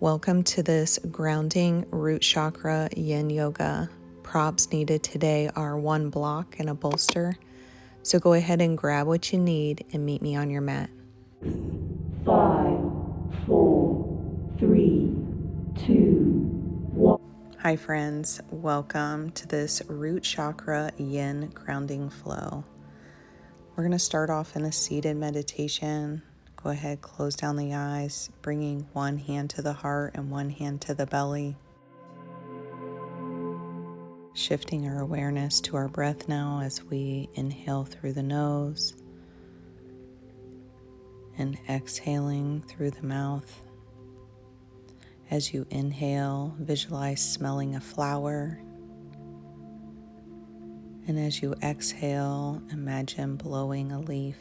Welcome to this grounding root chakra yin yoga. Props needed today are one block and a bolster. So go ahead and grab what you need and meet me on your mat. 5, 4, 3, 2, 1. Hi friends, welcome to this root chakra yin grounding flow. We're going to start off in a seated meditation. Go ahead, close down the eyes, bringing one hand to the heart and one hand to the belly. Shifting our awareness to our breath now as we inhale through the nose and exhaling through the mouth. As you inhale, visualize smelling a flower. And as you exhale, imagine blowing a leaf.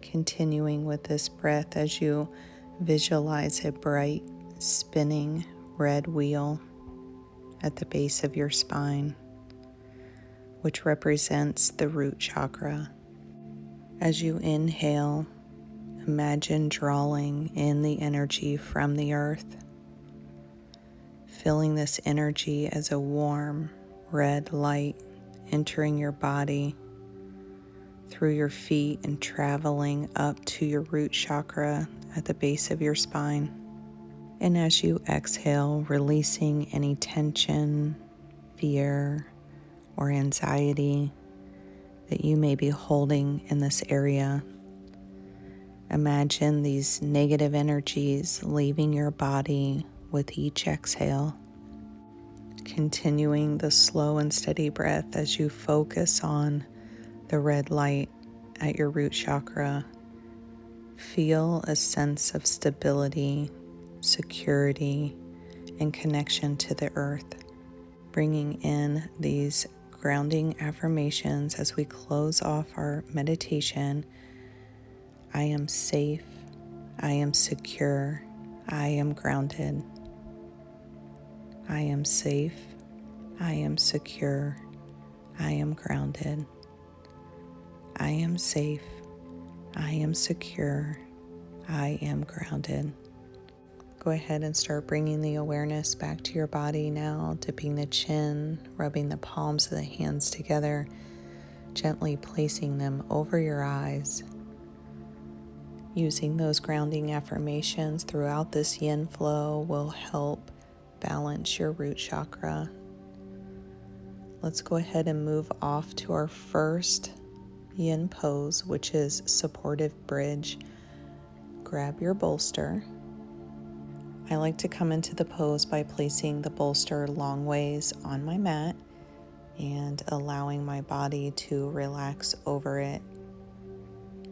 Continuing with this breath as you visualize a bright, spinning red wheel at the base of your spine, which represents the root chakra. As you inhale, imagine drawing in the energy from the earth, feeling this energy as a warm red light entering your body through your feet and traveling up to your root chakra at the base of your spine. And as you exhale, releasing any tension, fear, or anxiety that you may be holding in this area. Imagine these negative energies leaving your body with each exhale. Continuing the slow and steady breath as you focus on the red light at your root chakra. Feel a sense of stability, security, and connection to the earth. Bringing in these grounding affirmations as we close off our meditation. I am safe, I am secure, I am grounded. I am safe, I am secure, I am grounded. I am safe, I am secure, I am grounded. Go ahead and start bringing the awareness back to your body now, dipping the chin, rubbing the palms of the hands together, gently placing them over your eyes. Using those grounding affirmations throughout this yin flow will help balance your root chakra. Let's go ahead and move off to our first yin pose, which is supportive bridge. Grab your bolster. I like to come into the pose by placing the bolster long ways on my mat and allowing my body to relax over it,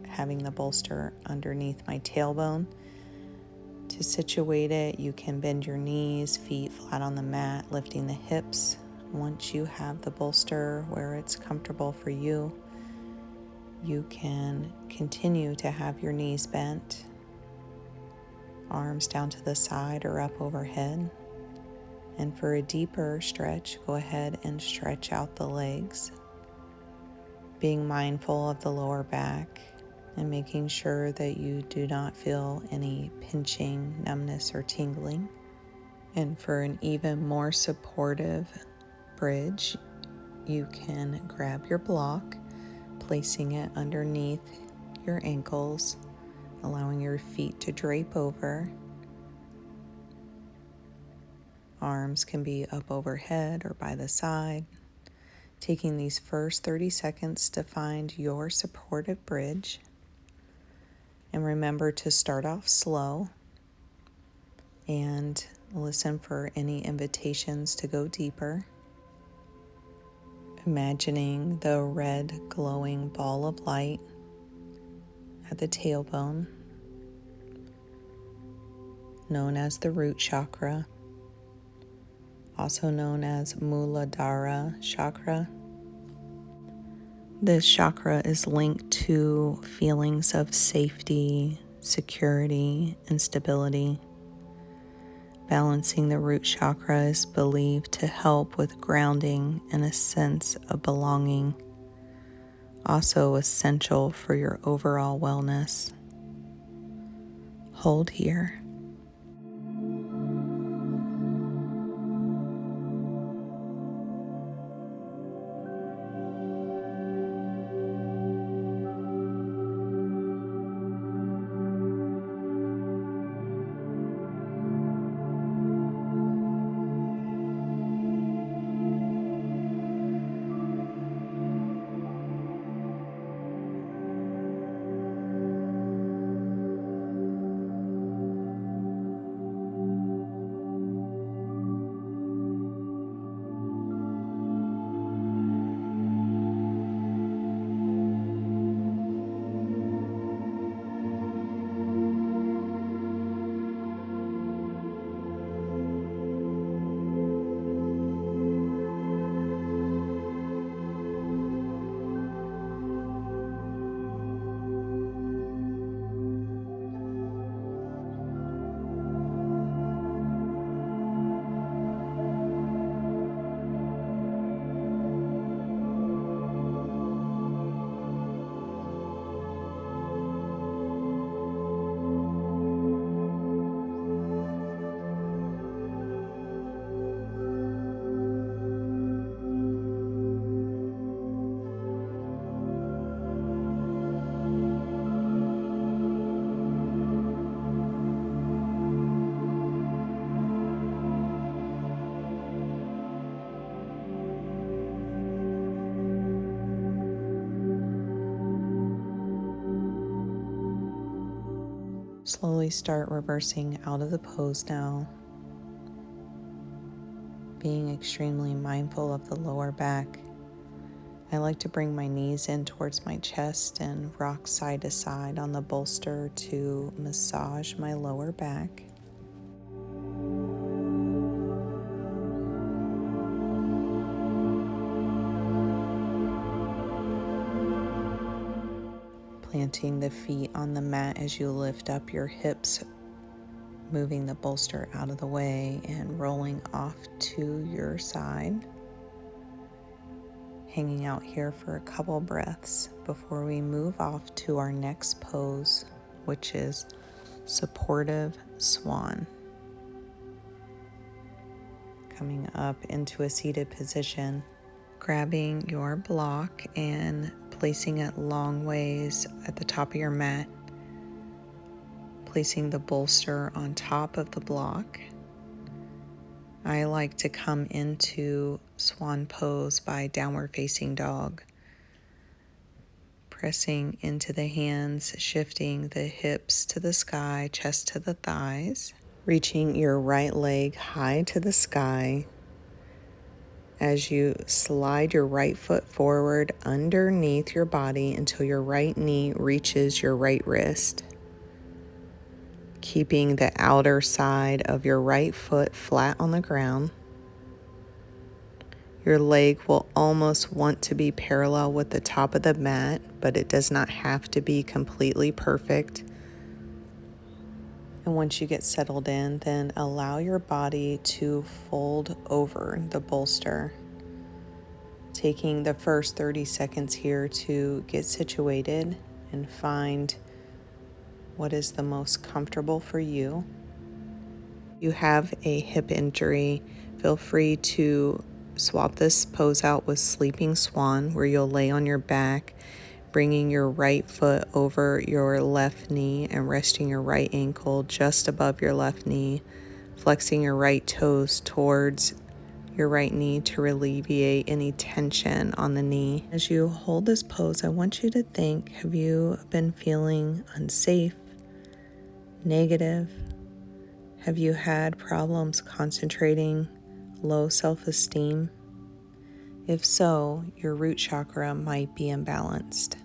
having the bolster underneath my tailbone. To situate it, you can bend your knees, feet flat on the mat, lifting the hips. Once you have the bolster where it's comfortable for you, you can continue to have your knees bent, arms down to the side or up overhead. And for a deeper stretch, go ahead and stretch out the legs, being mindful of the lower back and making sure that you do not feel any pinching, numbness, or tingling. And for an even more supportive bridge, you can grab your block, placing it underneath your ankles, allowing your feet to drape over. Arms can be up overhead or by the side. Taking these first 30 seconds to find your supportive bridge. And remember to start off slow and listen for any invitations to go deeper. Imagining the red glowing ball of light at the tailbone, known as the root chakra, also known as Muladhara chakra. This chakra is linked to feelings of safety, security, and stability. Balancing the root chakra is believed to help with grounding and a sense of belonging, also essential for your overall wellness. Hold here. Slowly start reversing out of the pose now, being extremely mindful of the lower back. I like to bring my knees in towards my chest and rock side to side on the bolster to massage my lower back. Planting the feet on the mat as you lift up your hips, moving the bolster out of the way and rolling off to your side. Hanging out here for a couple breaths before we move off to our next pose, which is supportive swan. Coming up into a seated position, grabbing your block and placing it long ways at the top of your mat, placing the bolster on top of the block. I like to come into swan pose by downward facing dog, pressing into the hands, shifting the hips to the sky, chest to the thighs, reaching your right leg high to the sky as you slide your right foot forward underneath your body until your right knee reaches your right wrist. Keeping the outer side of your right foot flat on the ground. Your leg will almost want to be parallel with the top of the mat, but it does not have to be completely perfect. And once you get settled in, then allow your body to fold over the bolster. Taking the first 30 seconds here to get situated and find what is the most comfortable for you. If you have a hip injury, feel free to swap this pose out with sleeping swan, where you'll lay on your back, bringing your right foot over your left knee and resting your right ankle just above your left knee, flexing your right toes towards your right knee to alleviate any tension on the knee. As you hold this pose, I want you to think, have you been feeling unsafe, negative? Have you had problems concentrating, low self-esteem? If so, your root chakra might be imbalanced.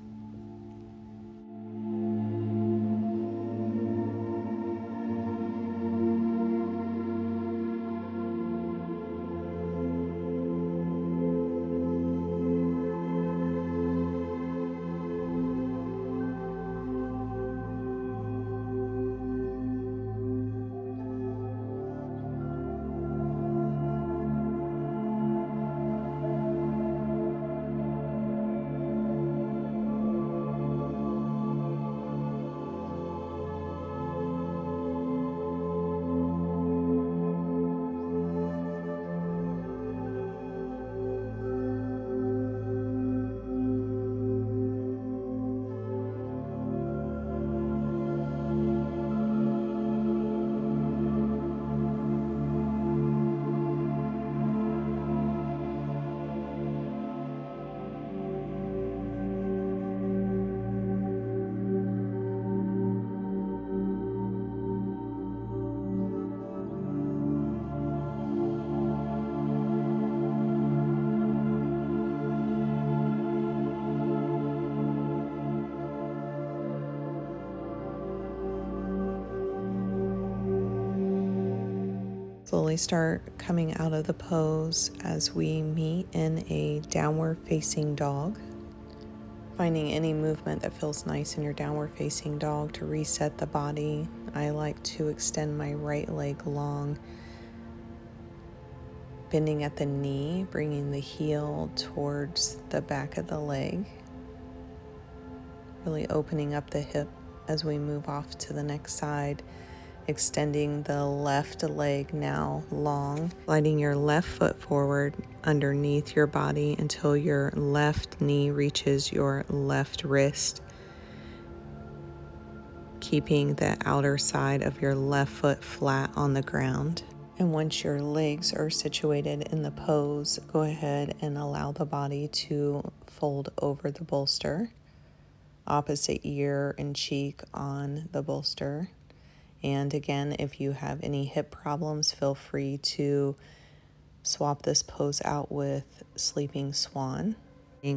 Slowly start coming out of the pose as we meet in a downward facing dog. Finding any movement that feels nice in your downward facing dog to reset the body. I like to extend my right leg long, bending at the knee, bringing the heel towards the back of the leg. Really opening up the hip as we move off to the next side. Extending the left leg now long, sliding your left foot forward underneath your body until your left knee reaches your left wrist. Keeping the outer side of your left foot flat on the ground. And once your legs are situated in the pose, go ahead and allow the body to fold over the bolster. Opposite ear and cheek on the bolster. And again, if you have any hip problems, feel free to swap this pose out with sleeping swan.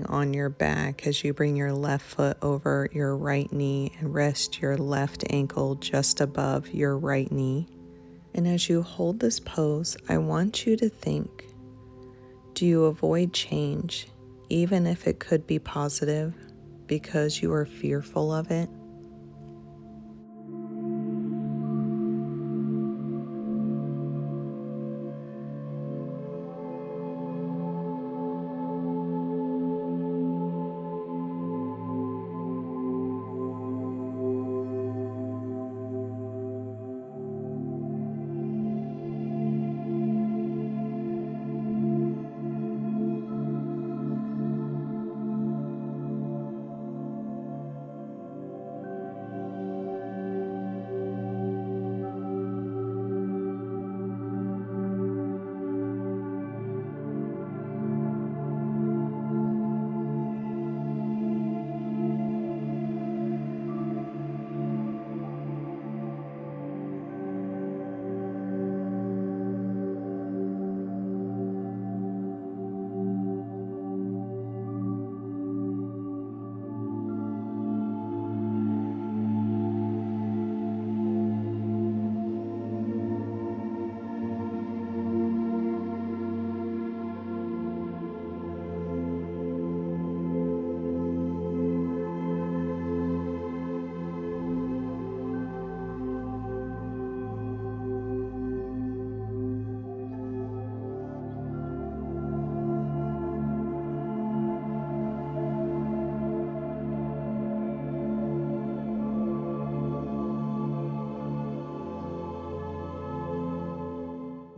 On your back as you bring your left foot over your right knee and rest your left ankle just above your right knee. And as you hold this pose, I want you to think, do you avoid change, even if it could be positive, because you are fearful of it?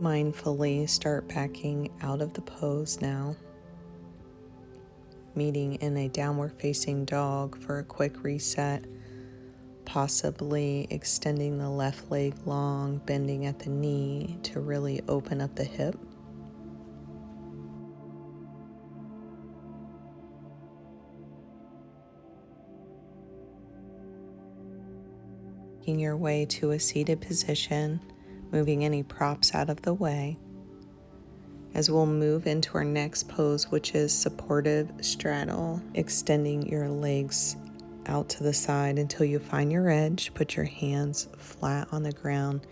Mindfully start backing out of the pose now, meeting in a downward facing dog for a quick reset, possibly extending the left leg long, bending at the knee to really open up the hip. Making your way to a seated position, moving any props out of the way, as we'll move into our next pose, which is supportive straddle, extending your legs out to the side until you find your edge. Put your hands flat on the ground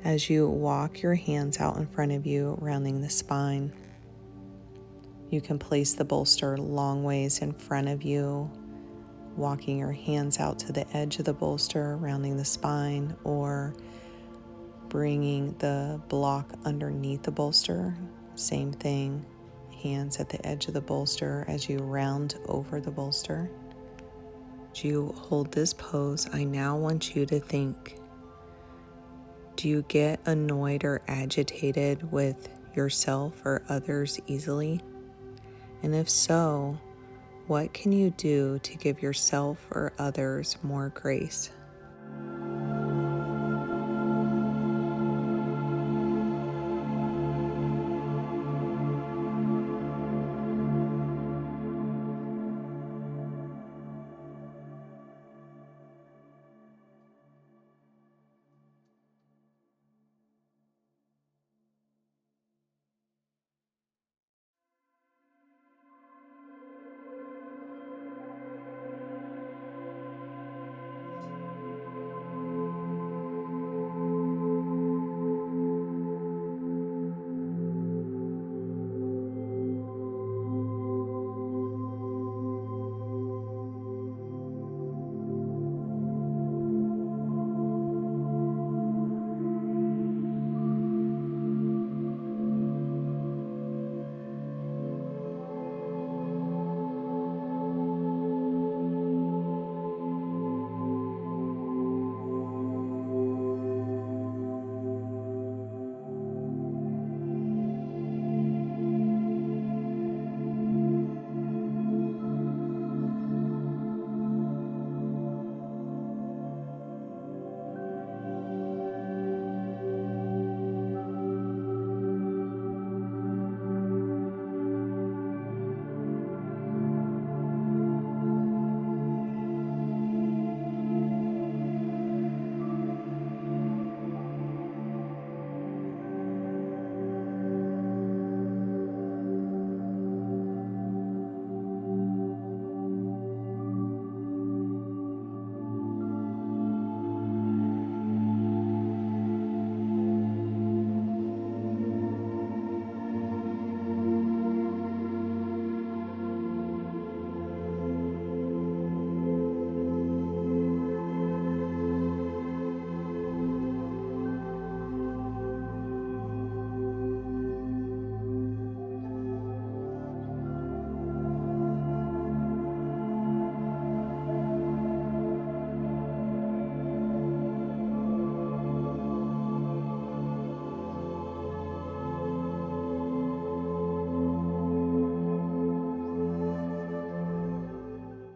as you walk your hands out in front of you, rounding the spine. You can place the bolster long ways in front of you, walking your hands out to the edge of the bolster, rounding the spine, or bringing the block underneath the bolster. Same thing, hands at the edge of the bolster as you round over the bolster. As you hold this pose, I now want you to think, do you get annoyed or agitated with yourself or others easily? And if so, what can you do to give yourself or others more grace?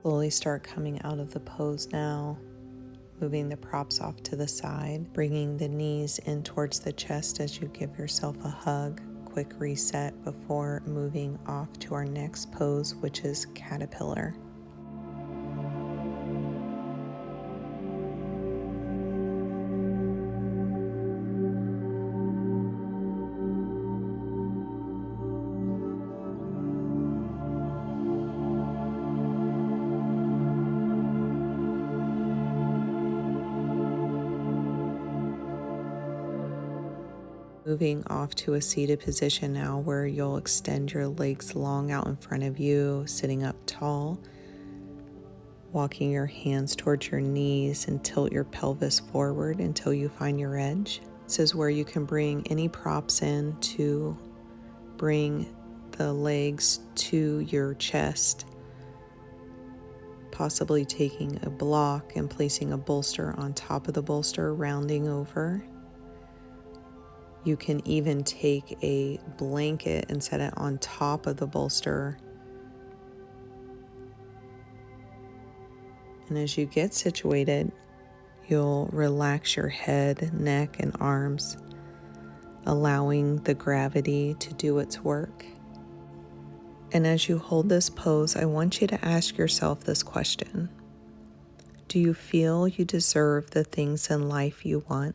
Slowly start coming out of the pose now, moving the props off to the side, bringing the knees in towards the chest as you give yourself a hug. Quick reset before moving off to our next pose, which is caterpillar. Moving off to a seated position now where you'll extend your legs long out in front of you, sitting up tall, walking your hands towards your knees and tilt your pelvis forward until you find your edge. This is where you can bring any props in to bring the legs to your chest, possibly taking a block and placing a bolster on top of the bolster, rounding over. You can even take a blanket and set it on top of the bolster. And as you get situated, you'll relax your head, neck, and arms, allowing the gravity to do its work. And as you hold this pose, I want you to ask yourself this question. Do you feel you deserve the things in life you want?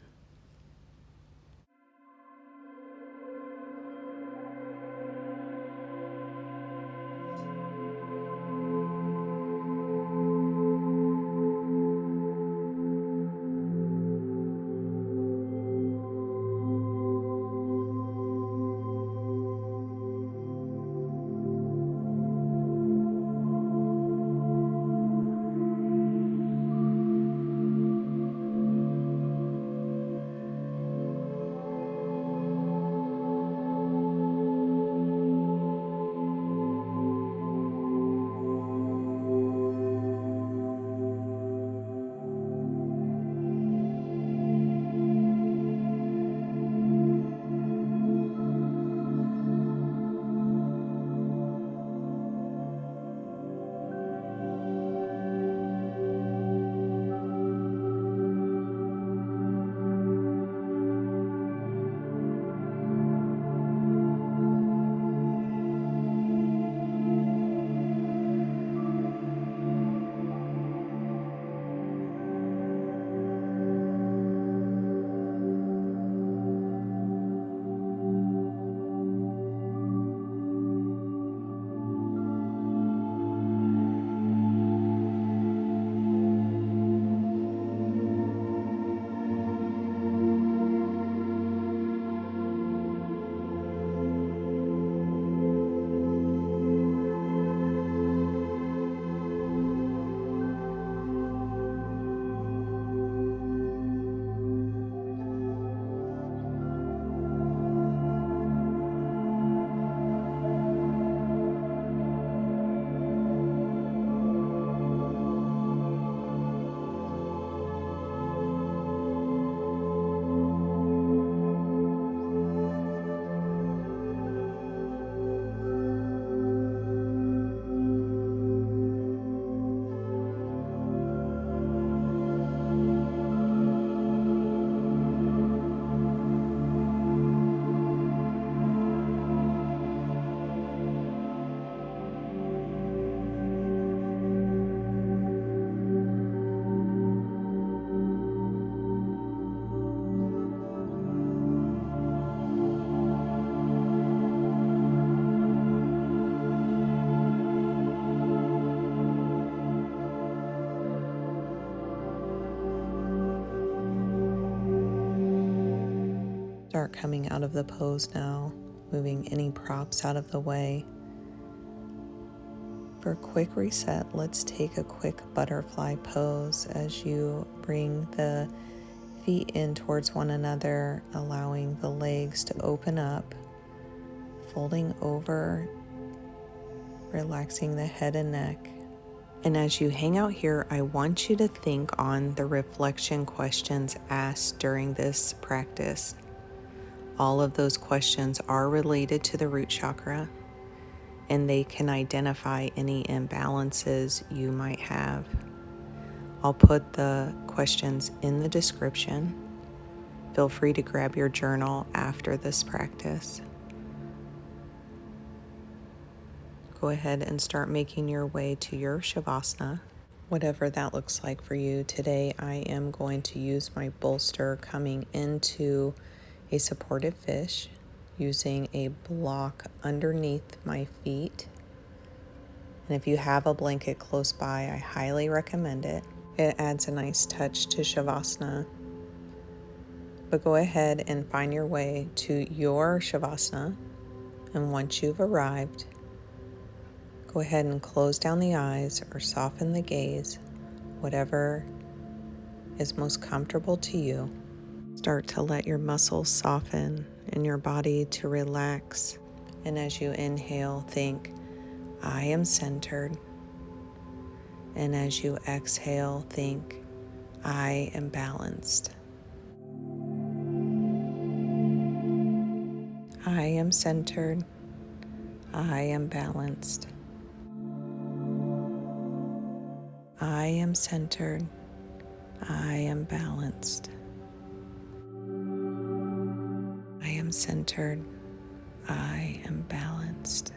Start coming out of the pose now, moving any props out of the way. For a quick reset, let's take a quick butterfly pose as you bring the feet in towards one another, allowing the legs to open up, folding over, relaxing the head and neck. And as you hang out here, I want you to think on the reflection questions asked during this practice. All of those questions are related to the root chakra. and they can identify any imbalances you might have. I'll put the questions in the description. Feel free to grab your journal after this practice. Go ahead and start making your way to your Shavasana, whatever that looks like for you. Today I am going to use my bolster coming into a supported fish, using a block underneath my feet. And if you have a blanket close by, I highly recommend it. It adds a nice touch to Shavasana. But go ahead and find your way to your Shavasana. And once you've arrived, go ahead and close down the eyes or soften the gaze, whatever is most comfortable to you. Start to let your muscles soften and your body to relax. And as you inhale, think, I am centered. And as you exhale, think, I am balanced. I am centered. I am balanced. I am centered. I am balanced. I am centered. I am balanced.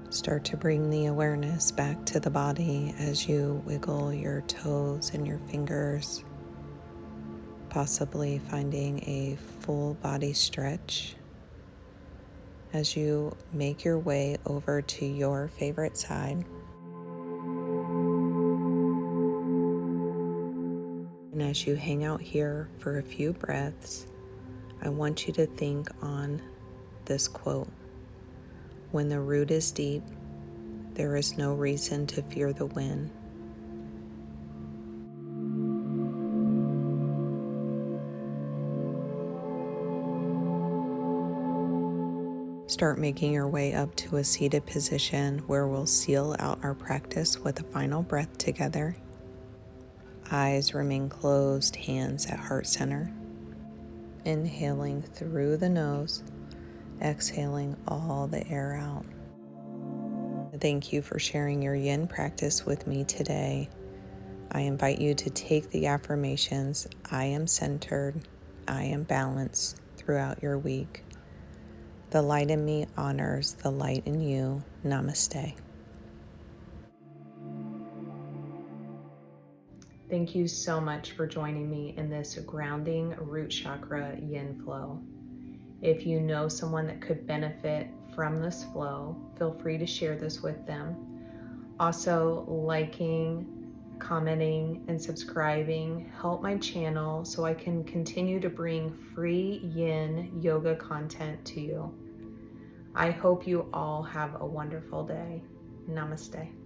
Start to bring the awareness back to the body as you wiggle your toes and your fingers, possibly finding a full body stretch as you make your way over to your favorite side. And as you hang out here for a few breaths, I want you to think on this quote. When the root is deep, there is no reason to fear the wind. Start making your way up to a seated position where we'll seal out our practice with a final breath together. Eyes remain closed, hands at heart center. Inhaling through the nose, exhaling all the air out. Thank you for sharing your yin practice with me today. I invite you to take the affirmations, I am centered, I am balanced throughout your week. The light in me honors the light in you. Namaste. Thank you so much for joining me in this grounding root chakra yin flow. If you know someone that could benefit from this flow, feel free to share this with them. Also, liking, commenting, and subscribing help my channel so I can continue to bring free yin yoga content to you. I hope you all have a wonderful day. Namaste.